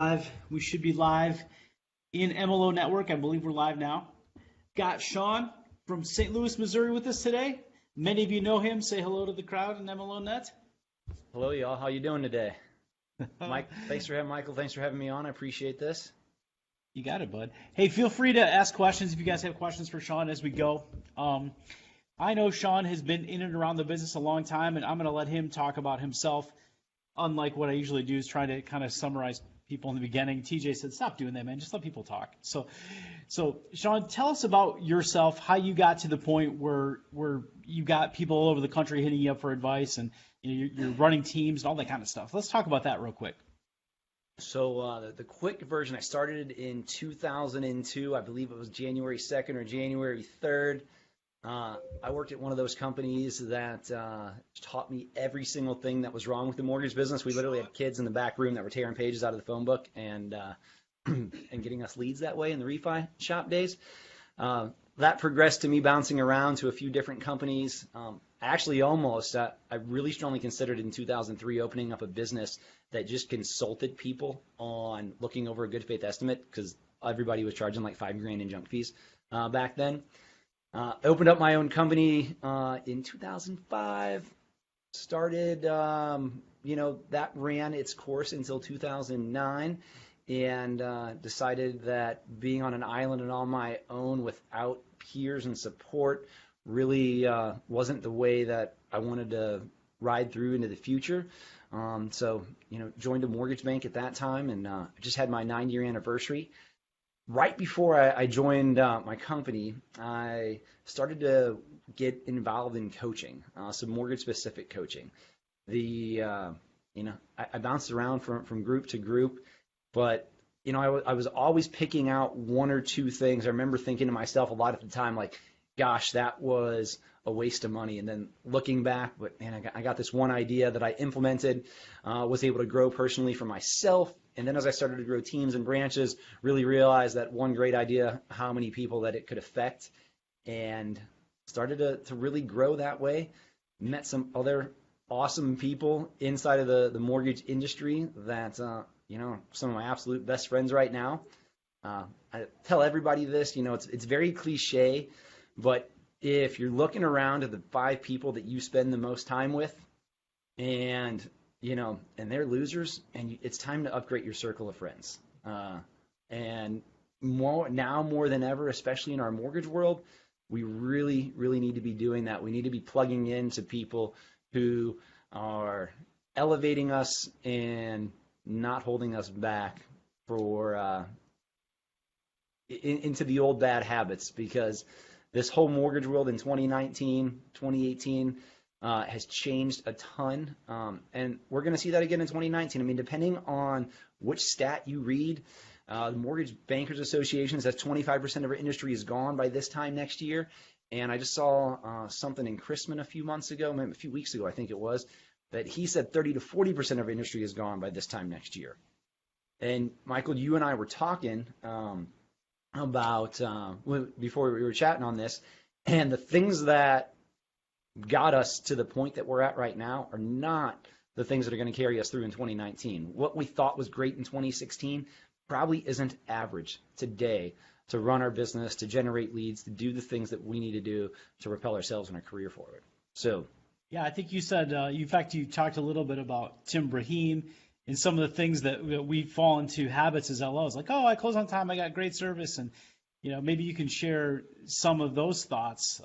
Live. We should be live in MLO Network. I believe we're live now. Got Sean from St. Louis, Missouri with us today. Many of you know him. Say hello to the crowd in MLO Net. Hello, y'all. How you doing today? Michael. Thanks for having me on. I appreciate this. You got it, bud. Hey, feel free to ask questions if you guys have questions for Sean as we go. I know Sean has been in and around the business a long time, and I'm going to let him talk about himself. Unlike what I usually do, is try to kind of summarize people in the beginning. TJ said, "Stop doing that, man. Just let people talk." So Sean, tell us about yourself. How you got to the point where you got people all over the country hitting you up for advice, and you're running teams and all that kind of stuff. Let's talk about that real quick. So the quick version, I started in 2002. I believe it was January 2nd or January 3rd. I worked at one of those companies that taught me every single thing that was wrong with the mortgage business. We literally had kids in the back room that were tearing pages out of the phone book and and getting us leads that way in the refi shop days. That progressed to me bouncing around to a few different companies. I really strongly considered in 2003 opening up a business that just consulted people on looking over a good faith estimate because everybody was charging like $5,000 in junk fees back then. I opened up my own company in 2005. Started, that ran its course until 2009, and decided that being on an island and on my own without peers and support really wasn't the way that I wanted to ride through into the future. Joined a mortgage bank at that time, and just had my 9-year anniversary. Right before I joined my company, I started to get involved in coaching, some mortgage-specific coaching. I bounced around from group to group, but I was always picking out one or two things. I remember thinking to myself a lot at the time, like, gosh, that was a waste of money. And then looking back, but man, I got this one idea that I implemented, was able to grow personally for myself. And then as I started to grow teams and branches, really realized that one great idea, how many people that it could affect, and started to really grow that way. Met some other awesome people inside of the mortgage industry that, some of my absolute best friends right now. I tell everybody this, it's very cliche, but if you're looking around at the 5 people that you spend the most time with, and they're losers, and it's time to upgrade your circle of friends. And more than ever, especially in our mortgage world, we really, really need to be doing that. We need to be plugging into people who are elevating us and not holding us back for into the old bad habits, because this whole mortgage world in 2019, 2018 has changed a ton, and we're going to see that again in 2019. I mean, depending on which stat you read, the Mortgage Bankers Association says 25% of our industry is gone by this time next year. And I just saw something in Chrisman a few weeks ago, I think it was, that he said 30 to 40% of our industry is gone by this time next year. And Michael, you and I were talking about before we were chatting on this, and the things that got us to the point that we're at right now are not the things that are going to carry us through in 2019. What we thought was great in 2016 probably isn't average today to run our business, to generate leads, to do the things that we need to do to propel ourselves in our career forward. So, yeah, I think you said, in fact, you talked a little bit about Tim Brahim and some of the things that we fall into habits as LOs, like, oh, I close on time, I got great service, and maybe you can share some of those thoughts.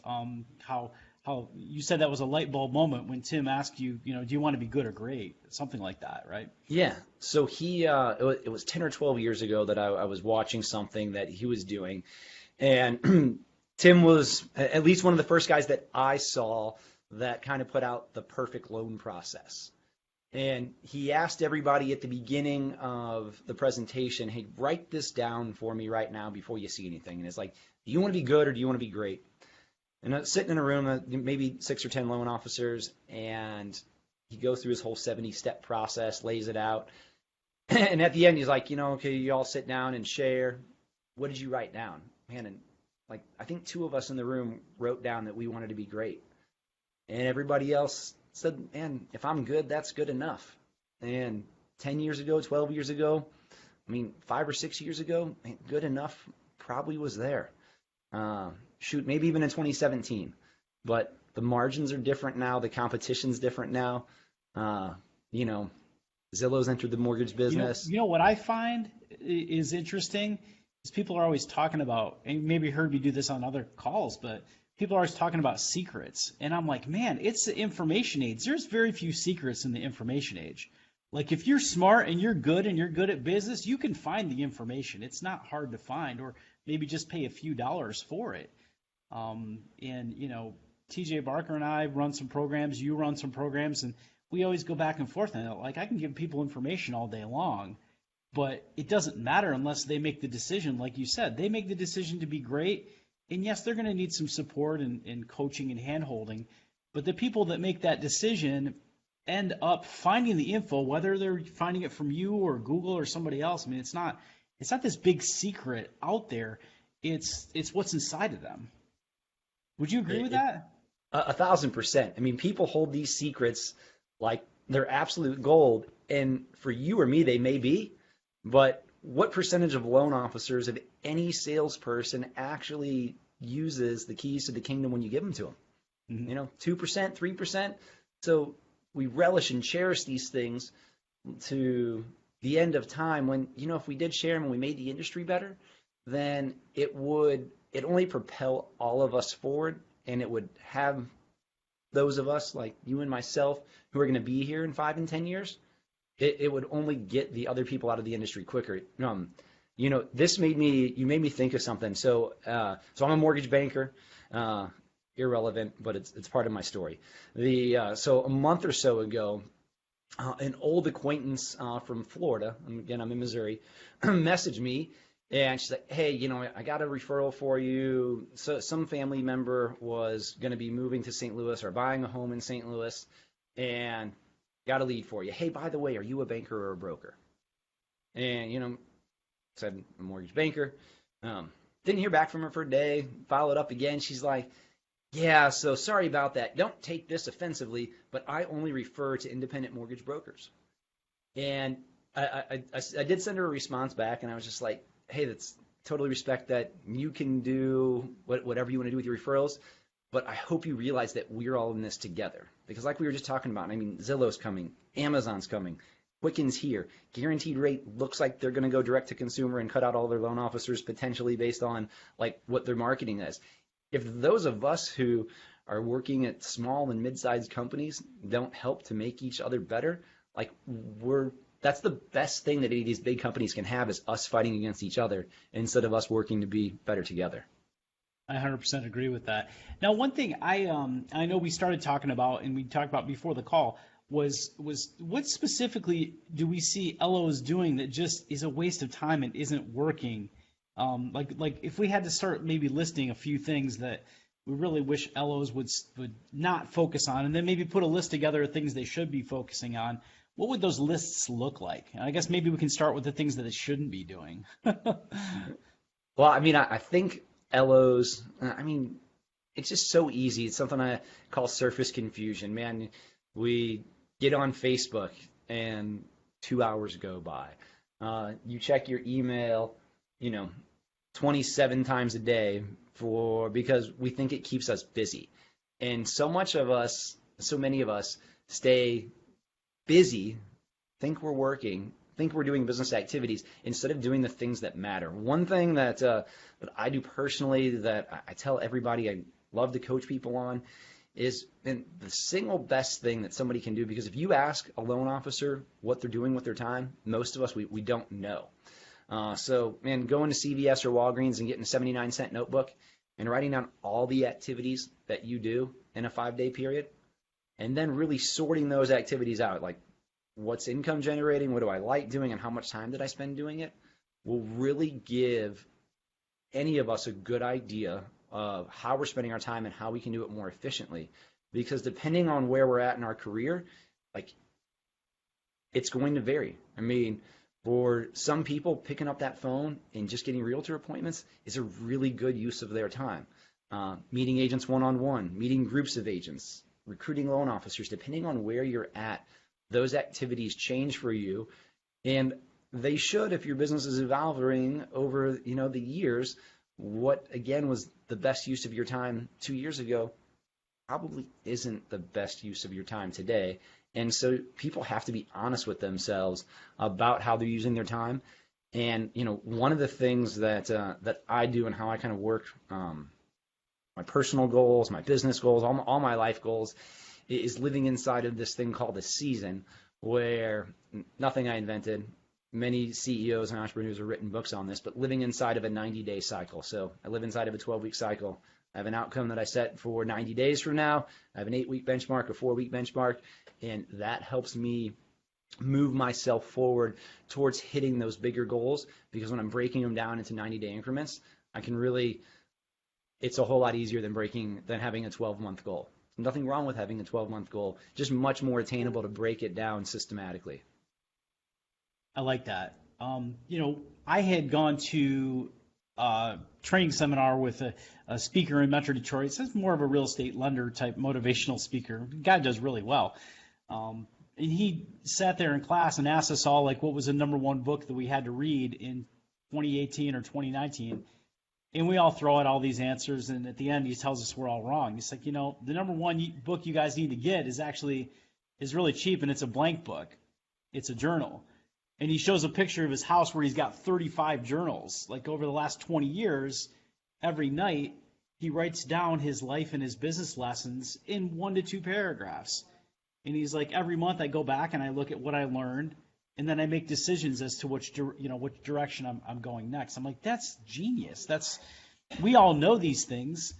How you said that was a light bulb moment when Tim asked you, do you want to be good or great? Something like that, right? Yeah. So it was 10 or 12 years ago that I was watching something that he was doing. And Tim was at least one of the first guys that I saw that kind of put out the perfect loan process. And he asked everybody at the beginning of the presentation, hey, write this down for me right now before you see anything. And it's like, do you want to be good or do you want to be great? And I was sitting in a room, maybe 6 or 10 loan officers, and he goes through his whole 70-step process, lays it out. And at the end, he's like, okay, you all sit down and share. What did you write down? Man, and like, I think 2 of us in the room wrote down that we wanted to be great. And everybody else said, man, if I'm good, that's good enough. And 10 years ago, 12 years ago, I mean, 5 or 6 years ago, good enough probably was there. Shoot, maybe even in 2017. But the margins are different now. The competition's different now. You know, Zillow's entered the mortgage business. You know what I find is interesting is people are always talking about, and maybe you heard me do this on other calls, but people are always talking about secrets. And I'm like, man, it's the information age. There's very few secrets in the information age. Like if you're smart and you're good at business, you can find the information. It's not hard to find, or maybe just pay a few dollars for it. And you know, TJ Barker and I run some programs, you run some programs, and we always go back and forth on it. Like I can give people information all day long, but it doesn't matter unless they make the decision. Like you said, they make the decision to be great. And yes, they're going to need some support and coaching and hand-holding. But the people that make that decision end up finding the info, whether they're finding it from you or Google or somebody else. I mean, it's not this big secret out there. It's what's inside of them. Would you agree with that? 1,000%. I mean, people hold these secrets like they're absolute gold. And for you or me, they may be. But what percentage of loan officers, of any salesperson, actually uses the keys to the kingdom when you give them to them? Mm-hmm. You know, 2%, 3%. So we relish and cherish these things to the end of time when, you know, if we did share them and we made the industry better, then it only propel all of us forward, and it would have those of us like you and myself who are going to be here in 5 and 10 years, it would only get the other people out of the industry quicker. You know, you made me think of something. So I'm a mortgage banker. Irrelevant, but it's part of my story. So a month or so ago, an old acquaintance from Florida, again, I'm in Missouri, messaged me, and she's like, hey, you know, I got a referral for you. So some family member was going to be moving to St. Louis or buying a home in St. Louis, and got a lead for you. Hey, by the way, are you a banker or a broker? And, you know, said I'm a mortgage banker. Didn't hear back from her for a day. Followed up again. She's like, yeah, so sorry about that. Don't take this offensively, but I only refer to independent mortgage brokers. And I did send her a response back, and I was just like, hey, that's totally respect that. You can do whatever you want to do with your referrals, but I hope you realize that we're all in this together. Because like we were just talking about, I mean, Zillow's coming, Amazon's coming, Quicken's here. Guaranteed rate looks like they're going to go direct to consumer and cut out all their loan officers potentially based on like what their marketing is. If those of us who are working at small and mid-sized companies don't help to make each other better, like that's the best thing that any of these big companies can have, is us fighting against each other instead of us working to be better together. I 100% agree with that. Now, one thing I know we started talking about, and we talked about before the call, was what specifically do we see LOs doing that just is a waste of time and isn't working? Like if we had to start maybe listing a few things that we really wish LOs would not focus on, and then maybe put a list together of things they should be focusing on, what would those lists look like? And I guess maybe we can start with the things that they shouldn't be doing. Well, I mean, I think LOs, I mean, it's just so easy. It's something I call surface confusion. Man, we get on Facebook and 2 hours go by. You check your email, 27 times a day because we think it keeps us busy. And so many of us stay busy, think we're working, think we're doing business activities instead of doing the things that matter. One thing that I do personally that I tell everybody I love to coach people on is, and the single best thing that somebody can do, because if you ask a loan officer what they're doing with their time, most of us, we don't know. So, man, going to CVS or Walgreens and getting a 79-cent notebook and writing down all the activities that you do in a 5-day period, and then really sorting those activities out, like what's income generating, what do I like doing, and how much time did I spend doing it, will really give any of us a good idea of how we're spending our time and how we can do it more efficiently. Because depending on where we're at in our career, like, it's going to vary. I mean, for some people, picking up that phone and just getting realtor appointments is a really good use of their time. Meeting agents one-on-one, meeting groups of agents, recruiting loan officers, depending on where you're at, those activities change for you. And they should, if your business is evolving over, the years. What, again, was the best use of your time 2 years ago probably isn't the best use of your time today. And so people have to be honest with themselves about how they're using their time. And, one of the things that I do and how I kind of work my personal goals, my business goals, all my life goals is living inside of this thing called a season, where nothing I invented. Many CEOs and entrepreneurs have written books on this, but living inside of a 90-day cycle. So I live inside of a 12-week cycle. I have an outcome that I set for 90 days from now. I have an 8-week benchmark, a 4-week benchmark, and that helps me move myself forward towards hitting those bigger goals, because when I'm breaking them down into 90-day increments, I can really, it's a whole lot easier than having a 12-month goal. Nothing wrong with having a 12-month goal, just much more attainable to break it down systematically. I like that. I had gone to a training seminar with a speaker in Metro Detroit. It's more of a real estate lender type motivational speaker. The guy does really well. And he sat there in class and asked us all, like, what was the number one book that we had to read in 2018 or 2019. And we all throw out all these answers, and at the end he tells us we're all wrong. He's like, the number one book you guys need to get is really cheap, and it's a blank book. It's a journal. And he shows a picture of his house where he's got 35 journals. Like, over the last 20 years, every night he writes down his life and his business lessons in 1 to 2 paragraphs. And he's like, every month I go back and I look at what I learned, and then I make decisions as to which direction I'm going next. I'm like, that's genius. We all know these things,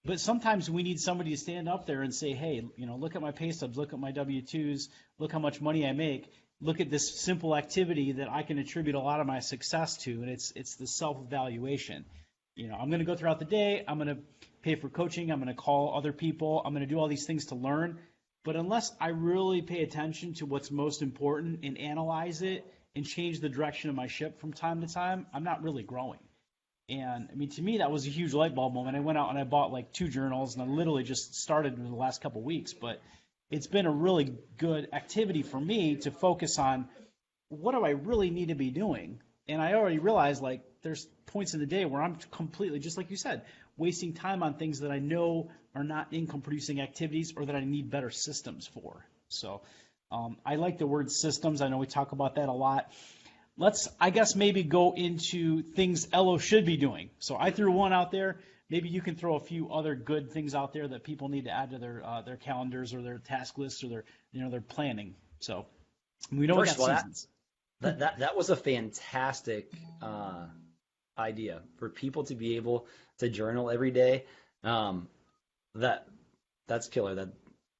but sometimes we need somebody to stand up there and say, hey, look at my pay stubs, look at my W-2s, look how much money I make. Look at this simple activity that I can attribute a lot of my success to, and it's the self-evaluation. I'm going to go throughout the day. I'm going to pay for coaching. I'm going to call other people. I'm going to do all these things to learn. But unless I really pay attention to what's most important and analyze it and change the direction of my ship from time to time, I'm not really growing. And, to me, that was a huge light bulb moment. I went out and I bought like 2 journals, and I literally just started in the last couple of weeks. But it's been a really good activity for me to focus on what do I really need to be doing. And I already realized, like, there's points in the day where I'm completely, just like you said, wasting time on things that I know are not income-producing activities or that I need better systems for. So I like the word systems. I know we talk about that a lot. Let's, I guess, maybe go into things LO should be doing. So I threw one out there. Maybe you can throw a few other good things out there that people need to add to their calendars or their task lists or their planning. So we know First we got of all, seasons. That was a fantastic idea for people to be able to journal every day. That's killer.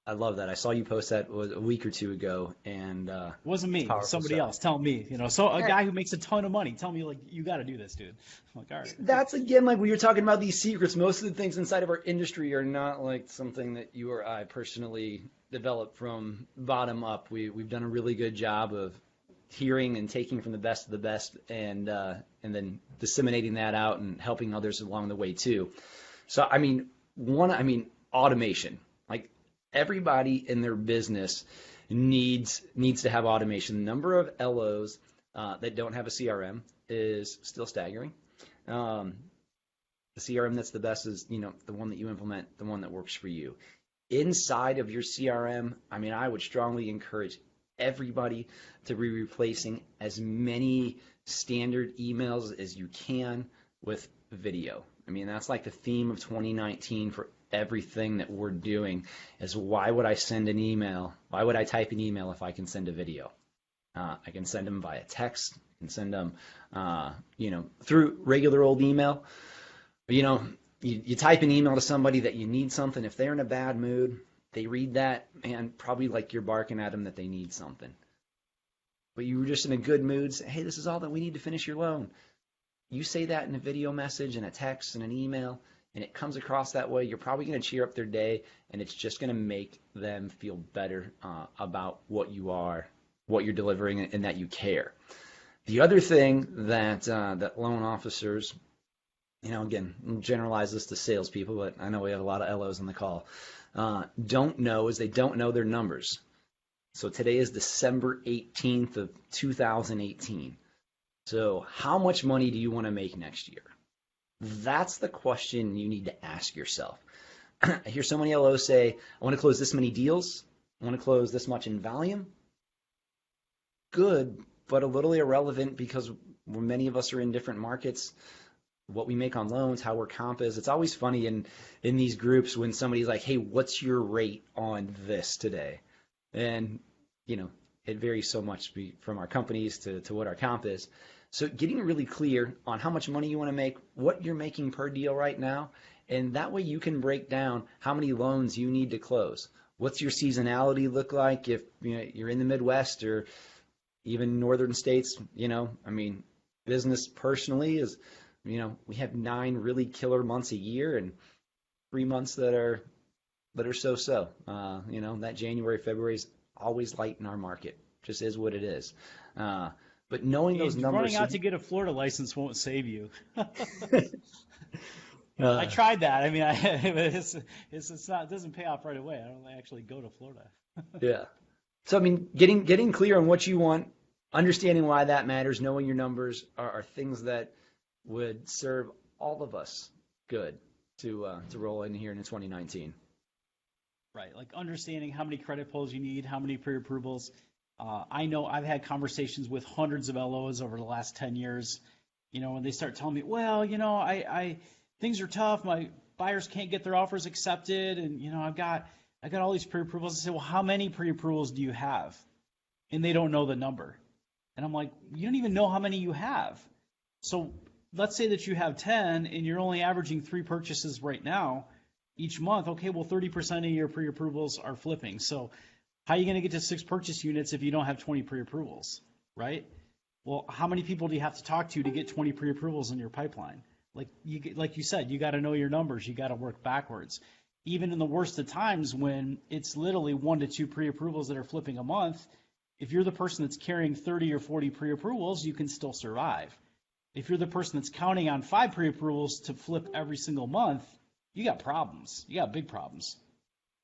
I love that. I saw you post that a week or 2 ago, and it wasn't me. Somebody stuff. else telling me. So a guy who makes a ton of money tell me, like, you got to do this, dude. I'm like, all right. That's, again, like we were talking about these secrets. Most of the things inside of our industry are not like something that you or I personally developed from bottom up. We've done a really good job of hearing and taking from the best of the best, and then disseminating that out and helping others along the way too. So automation. Like, everybody in their business needs to have automation. The number of LOs that don't have a CRM is still staggering. The CRM that's the best is, the one that you implement, the one that works for you. Inside of your CRM, I would strongly encourage everybody to be replacing as many standard emails as you can with video. That's like the theme of 2019 for everything that we're doing, is why would I send an email? Why would I type an email if I can send a video? I can send them via text. I can send them, through regular old email. You type an email to somebody that you need something. If they're in a bad mood, they read that, and probably like you're barking at them that they need something. But you were just in a good mood. Say, hey, this is all that we need to finish your loan. You say that in a video message and a text and an email, and it comes across that way, you're probably going to cheer up their day, and it's just going to make them feel better about what you're delivering, and that you care. The other thing that loan officers, again, we'll generalize this to salespeople, but I know we have a lot of LOs on the call, don't know is they don't know their numbers. So today is December 18th of 2018. So how much money do you want to make next year? That's the question you need to ask yourself. I hear so many LOs say, I want to close this many deals. I want to close this much in volume. Good, but a little irrelevant because many of us are in different markets. What we make on loans, how our comp is. It's always funny in these groups when somebody's like, hey, what's your rate on this today? And, it varies so much from our companies to what our comp is. So getting really clear on how much money you want to make, what you're making per deal right now, and that way you can break down how many loans you need to close. What's your seasonality look like if you're in the Midwest or even northern states? Business personally is, we have 9 really killer months a year and 3 months that are so-so. That January, February is always light in our market. Just is what it is. But knowing those numbers, running out to get a Florida license won't save you. I tried that. It's not. It doesn't pay off right away. I don't actually go to Florida. Yeah. So getting clear on what you want, understanding why that matters, knowing your numbers are things that would serve all of us good to roll in here in 2019. Right, like understanding how many credit pulls you need, how many pre-approvals. I know I've had conversations with hundreds of LOs over the last 10 years. When they start telling me, well, I things are tough. My buyers can't get their offers accepted, and I got all these pre-approvals. I say, well, how many pre-approvals do you have? And they don't know the number. And I'm like, you don't even know how many you have. So let's say that you have 10 and you're only averaging 3 purchases right now each month. Okay, well, 30% of your pre-approvals are flipping. So how are you going to get to 6 purchase units if you don't have 20 pre-approvals, right? Well, how many people do you have to talk to get 20 pre-approvals in your pipeline? Like you said, you got to know your numbers. You got to work backwards. Even in the worst of times when it's literally 1 to 2 pre-approvals that are flipping a month, if you're the person that's carrying 30 or 40 pre-approvals, you can still survive. If you're the person that's counting on 5 pre-approvals to flip every single month, you got problems. You got big problems,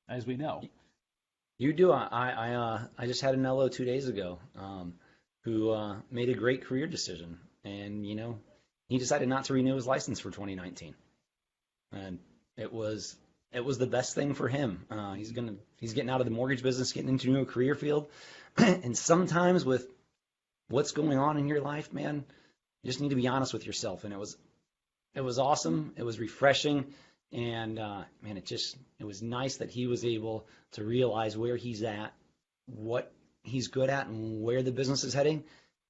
as we know. You do. I just had an LO 2 days ago who made a great career decision, and he decided not to renew his license for 2019, and it was the best thing for him. He's getting out of the mortgage business, getting into a new career field, and sometimes with what's going on in your life, man, you just need to be honest with yourself. And it was awesome. It was refreshing. And man, it was nice that he was able to realize where he's at, what he's good at, and where the business is heading.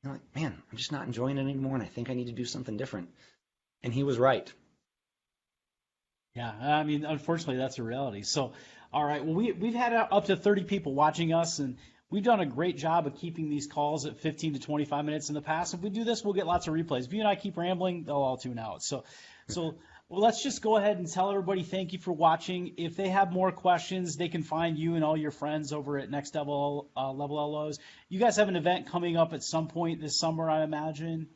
And like, man, I'm just not enjoying it anymore, and I think I need to do something different. And he was right. Yeah, unfortunately, that's a reality. So, all right, well, we've had up to 30 people watching us, and we've done a great job of keeping these calls at 15 to 25 minutes in the past. If we do this, we'll get lots of replays. If you and I keep rambling, they'll all tune out. So. Well, let's just go ahead and tell everybody thank you for watching. If they have more questions, they can find you and all your friends over at Next Level LOs. You guys have an event coming up at some point this summer, I imagine.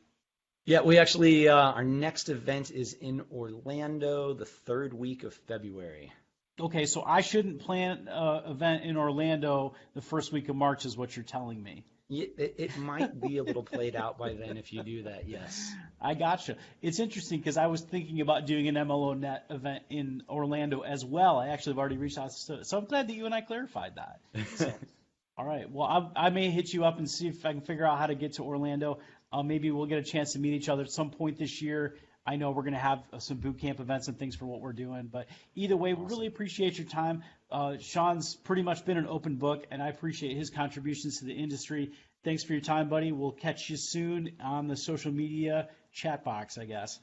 Yeah, we actually our next event is in Orlando the 3rd week of February. Okay, so I shouldn't plan an event in Orlando the 1st week of March is what you're telling me. It might be a little played out by then if you do that, yes. I gotcha. It's interesting because I was thinking about doing an MLO Net event in Orlando as well. I actually have already reached out to, so I'm glad that you and I clarified that. So, all right. Well, I may hit you up and see if I can figure out how to get to Orlando. Maybe we'll get a chance to meet each other at some point this year. I know we're going to have some boot camp events and things for what we're doing. But either way, we really appreciate your time. Sean's pretty much been an open book, and I appreciate his contributions to the industry. Thanks for your time, buddy. We'll catch you soon on the social media chat box, I guess.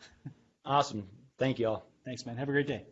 Awesome. Thank you all. Thanks, man. Have a great day.